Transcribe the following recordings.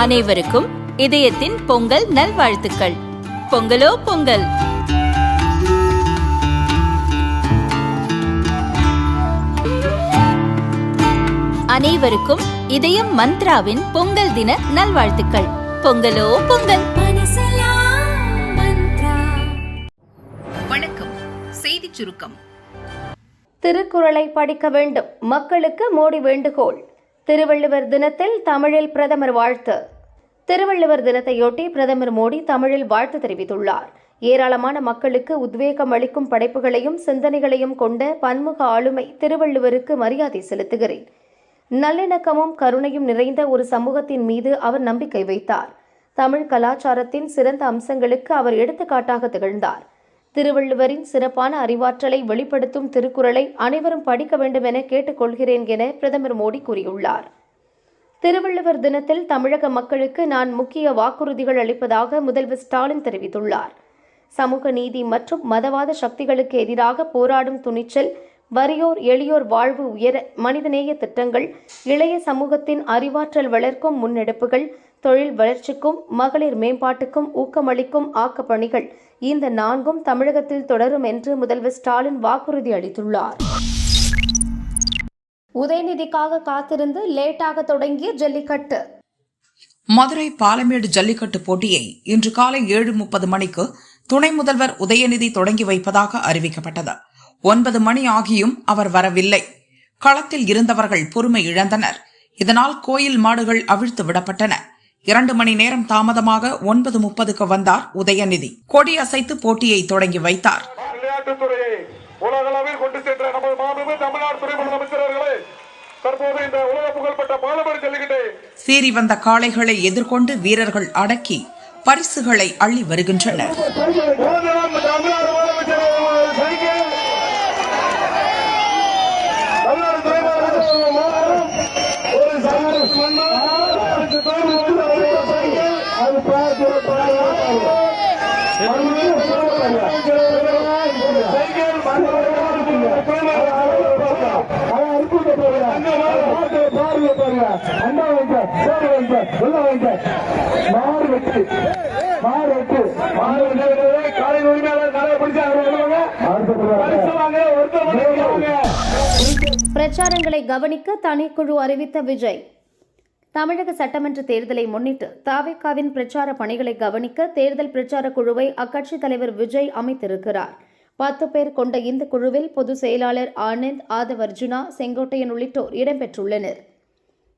அனைவருக்கும் இதயத்தின் பொங்கல் நல்வாழ்த்துக்கள். பொங்கலோ பொங்கல். அனைவருக்கும் இதயம் மந்த்ராவின் பொங்கல் தின நல்வாழ்த்துக்கள். பொங்கலோ பொங்கல். வணக்கம். செய்திச் சுருக்கம். திருக்குறளை படிக்க வேண்டும், மக்களுக்கு மோடி வேண்டுகோள். திருவள்ளுவர் தினத்தில் தமிழில் பிரதமர் வாழ்த்து. திருவள்ளுவர் தினத்தையொட்டி பிரதமர் மோடி தமிழில் வாழ்த்து தெரிவித்துள்ளார். ஏராளமான மக்களுக்கு உத்வேகம் அளிக்கும் படைப்புகளையும் சிந்தனைகளையும் கொண்ட பன்முக ஆளுமை திருவள்ளுவருக்கு மரியாதை செலுத்துகிறேன். நல்லிணக்கமும் கருணையும் நிறைந்த ஒரு சமூகத்தின் மீது அவர் நம்பிக்கை வைத்தார். தமிழ் கலாச்சாரத்தின் சிறந்த அம்சங்களுக்கு அவர் எடுத்துக்காட்டாக திகழ்ந்தார். திருவள்ளுவரின் சிறப்பான அறிவாற்றலை வெளிப்படுத்தும் திருக்குறளை அனைவரும் படிக்க வேண்டும் என கேட்டுக்கொள்கிறேன் என பிரதமர் மோடி கூறியுள்ளார். திருவள்ளுவர் தினத்தில் தமிழக மக்களுக்கு நான் முக்கிய வாக்குறுதிகள் அளிப்பதாக முதல்வர் ஸ்டாலின் தெரிவித்துள்ளார். சமூக நீதி மற்றும் மதவாத சக்திகளுக்கு எதிராக போராடும் துணிச்சல், வறியோர் எளியோர் வாழ்வு உயர மனிதநேய திட்டங்கள், இளைய சமூகத்தின் அறிவாற்றல் வளர்க்கும் முன்னெடுப்புகள், தொழில் வளர்ச்சிக்கும் மகளிர் மேம்பாட்டுக்கும் ஊக்கமளிக்கும் ஆக்கப்பணிகள், இந்த 4ம் தமிழகத்தில் தொடரும் என்று முதல்வர் ஸ்டாலின் வாக்குறுதி அளித்துள்ளார். உதயநிதிக்காக காத்திருந்து லேட்டாக தொடங்கிய ஜல்லிக்கட்டு. மதுரை பாலமேடு ஜல்லிக்கட்டு போட்டியை இன்று காலை 7:30 மணிக்கு துணை முதல்வர் உதயநிதி தொடங்கி வைப்பதாக அறிவிக்கப்பட்டது. 9 மணி ஆகியும் அவர் வரவில்லை. களத்தில் இருந்தவர்கள் பொறுமை இழந்தனர். இதனால் கோயில் மாடுகள் அவிழ்த்து விடப்பட்டன. 2 மணி நேரம் தாமதமாக 9:30க்கு வந்தார் உதயநிதி. கொடி அசைத்து போட்டியை தொடங்கி வைத்தார். உலகளவில் கொண்டு சென்ற நமது மாண்புமிகு தமிழ்நாடு துணை முதலமைச்சர் அவர்களே, தற்போது இந்த உலக புகழ்பெற்ற பாலமேடு ஜல்லிக்கட்டை சீறி வந்த காளைகளை எதிர்கொண்டு வீரர்கள் அடக்கி பரிசுகளை அள்ளி வருகின்றனர். பிரச்சாரங்களை கவனிக்க தனிக்குழு அறிவித்த விஜய். தமிழக சட்டமன்ற தேர்தலை முன்னிட்டு தவிகவின் பிரச்சார பணிகளை கவனிக்க தேர்தல் பிரச்சார குழுவை அக்கட்சித் தலைவர் விஜய் அமைத்திருக்கிறார். 10 பேர் கொண்ட இந்த குழுவில் பொதுச் செயலாளர் ஆனந்த், ஆதவ் அர்ஜுனா, செங்கோட்டையன் உள்ளிட்டோர் இடம்பெற்றுள்ளனர்.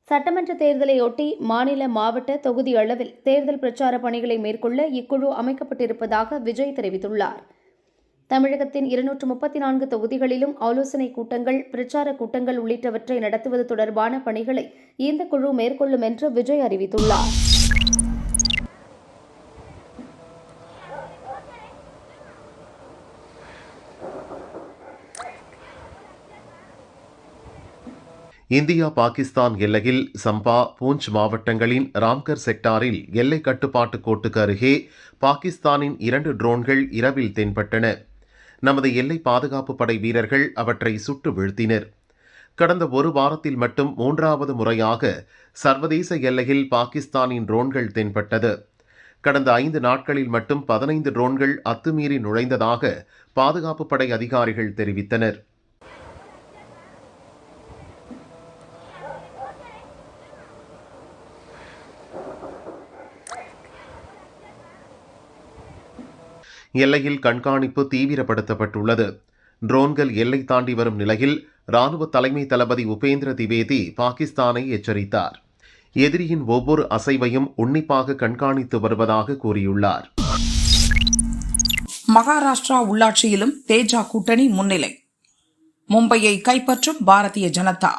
சட்டமன்ற தேர்தலையொட்டி மாநில, மாவட்ட, தொகுதி அளவில் தேர்தல் பிரச்சார பணிகளை மேற்கொள்ள இக்குழு அமைக்கப்பட்டிருப்பதாக விஜய் தெரிவித்துள்ளார். தமிழகத்தின் 234 தொகுதிகளிலும் ஆலோசனைக் கூட்டங்கள், பிரச்சார கூட்டங்கள் உள்ளிட்டவற்றை நடத்துவது தொடர்பான பணிகளை இந்த குழு மேற்கொள்ளும் என்று விஜய் அறிவித்துள்ளார். இந்தியா பாகிஸ்தான் எல்லையில் சம்பா, பூஞ்ச் மாவட்டங்களின் ராம்கர் செக்டாரில் எல்லை கட்டுப்பாட்டு கோட்டுக்கு அருகே பாகிஸ்தானின் 2 ட்ரோன்கள் இரவில் தென்பட்டன. நமது எல்லை பாதுகாப்பு படை வீரர்கள் அவற்றை சுட்டு வீழ்த்தினர். கடந்த ஒரு வாரத்தில் மட்டும் 3வது முறையாக சர்வதேச எல்லையில் பாகிஸ்தானின் ட்ரோன்கள் தென்பட்டது. கடந்த 5 நாட்களில் மட்டும் 15 ட்ரோன்கள் அத்துமீறி நுழைந்ததாக பாதுகாப்பு படை அதிகாரிகள் தெரிவித்தனர். எல்லையில் கண்காணிப்பு தீவிரப்படுத்தப்பட்டுள்ளது. ட்ரோன்கள் எல்லை தாண்டி வரும் நிலையில் ராணுவ தலைமை தளபதி உபேந்திர திவேதி பாகிஸ்தானை எச்சரித்தார். எதிரியின் ஒவ்வொரு அசைவையும் உன்னிப்பாக கண்காணித்து வருவதாக கூறியுள்ளார். மகாராஷ்டிரா உள்ளாட்சியிலும் தேஜா கூட்டணி முன்னிலை. மும்பையை கைப்பற்றும் பாரதிய ஜனதா.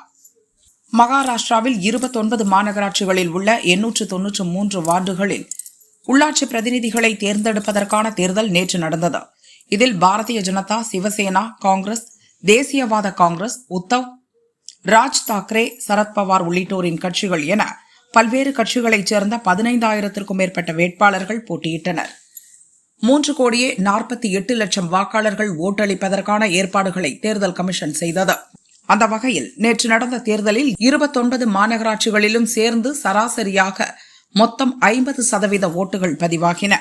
மகாராஷ்டிராவில் 29 மாநகராட்சிகளில் உள்ள 893 வார்டுகளில் உள்ளாட்சி பிரதிநிதிகளை தேர்ந்தெடுப்பதற்கான தேர்தல் நேற்று நடந்தது. இதில் பாரதிய ஜனதா, சிவசேனா, காங்கிரஸ், தேசியவாத காங்கிரஸ், உத்தவ், ராஜ் தாக்கரே, சரத்பவார் உள்ளிட்டோரின் கட்சிகள் என பல்வேறு கட்சிகளைச் சேர்ந்த 15,000க்கும் மேற்பட்ட வேட்பாளர்கள் போட்டியிட்டனர். 3,48,00,000 வாக்காளர்கள் ஓட்டளிப்பதற்கான ஏற்பாடுகளை தேர்தல் கமிஷன் செய்தது. அந்த வகையில் நேற்று நடந்த தேர்தலில் 29 மாநகராட்சிகளிலும் சேர்ந்து சராசரியாக மொத்தம் 50% ஓட்டுகள் பதிவாகின.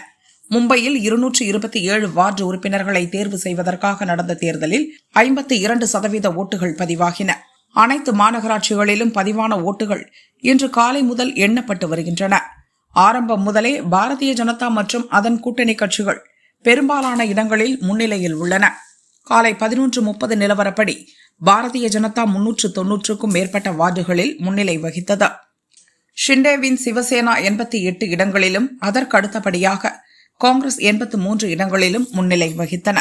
மும்பையில் 227 வார்டு உறுப்பினர்களை தேர்வு செய்வதற்காக நடந்த தேர்தலில் 52% ஓட்டுகள் பதிவாகின. அனைத்து மாநகராட்சிகளிலும் பதிவான ஓட்டுகள் இன்று காலை முதல் எண்ணப்பட்டு வருகின்றன. ஆரம்பம் முதலே பாரதிய ஜனதா மற்றும் அதன் கூட்டணி கட்சிகள் பெரும்பாலான இடங்களில் முன்னிலையில் உள்ளன. காலை 11:30 நிலவரப்படி பாரதிய ஜனதா 390க்கும் மேற்பட்ட வார்டுகளில் முன்னிலை வகித்தது. ஷிண்டேவின் சிவசேனா 88 இடங்களிலும் அதற்கு அடுத்தபடியாக காங்கிரஸ் 83 இடங்களிலும் முன்னிலை வகித்தன.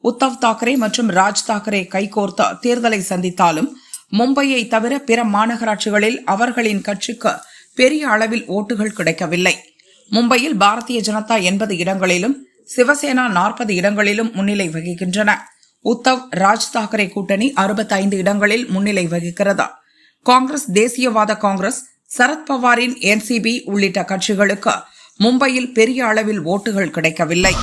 உத்தவ் தாக்கரே மற்றும் ராஜ் தாக்கரே கைகோர்த்த தேர்தலை சந்தித்தாலும் மும்பையை தவிர பிற மாநகராட்சிகளில் அவர்களின் கட்சிக்கு பெரிய அளவில் ஓட்டுகள் கிடைக்கவில்லை. மும்பையில் பாரதிய ஜனதா 80 இடங்களிலும் சிவசேனா 40 இடங்களிலும் முன்னிலை வகிக்கின்றன. உத்தவ் ராஜ் தாக்கரே கூட்டணி 65 இடங்களில் முன்னிலை வகிக்கிறது. காங்கிரஸ், தேசியவாத காங்கிரஸ், சரத்பவாரின் NCP உள்ளிட்ட கட்சிகளுக்கு மும்பையில் பெரிய அளவில் ஓட்டுகள் கிடைக்கவில்லை.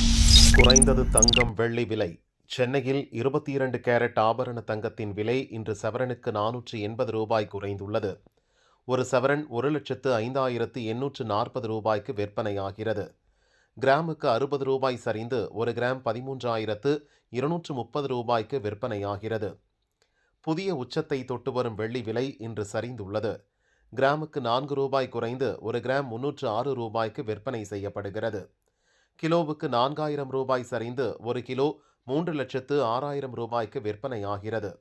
குறைந்தது தங்கம் வெள்ளி விலை. சென்னையில் 22 கேரட் ஆபரண தங்கத்தின் விலை இன்று சவரனுக்கு 480 ரூபாய் குறைந்துள்ளது. ஒரு சவரன் 1,05,840 ரூபாய்க்கு விற்பனையாகிறது. கிராமுக்கு 60 ரூபாய் சரிந்து 1 கிராம் 13,230 ரூபாய்க்கு விற்பனையாகிறது. புதிய உச்சத்தை தொட்டு வரும் வெள்ளி விலை இன்று சரிந்துள்ளது. கிராமுக்கு 4 ரூபாய் குறைந்து 1 கிராம் 306 ரூபாய்க்கு விற்பனை செய்யப்படுகிறது. கிலோவுக்கு 4,000 ரூபாய் சரிந்து 1 கிலோ 3,06,000 ரூபாய்க்கு விற்பனையாகிறது.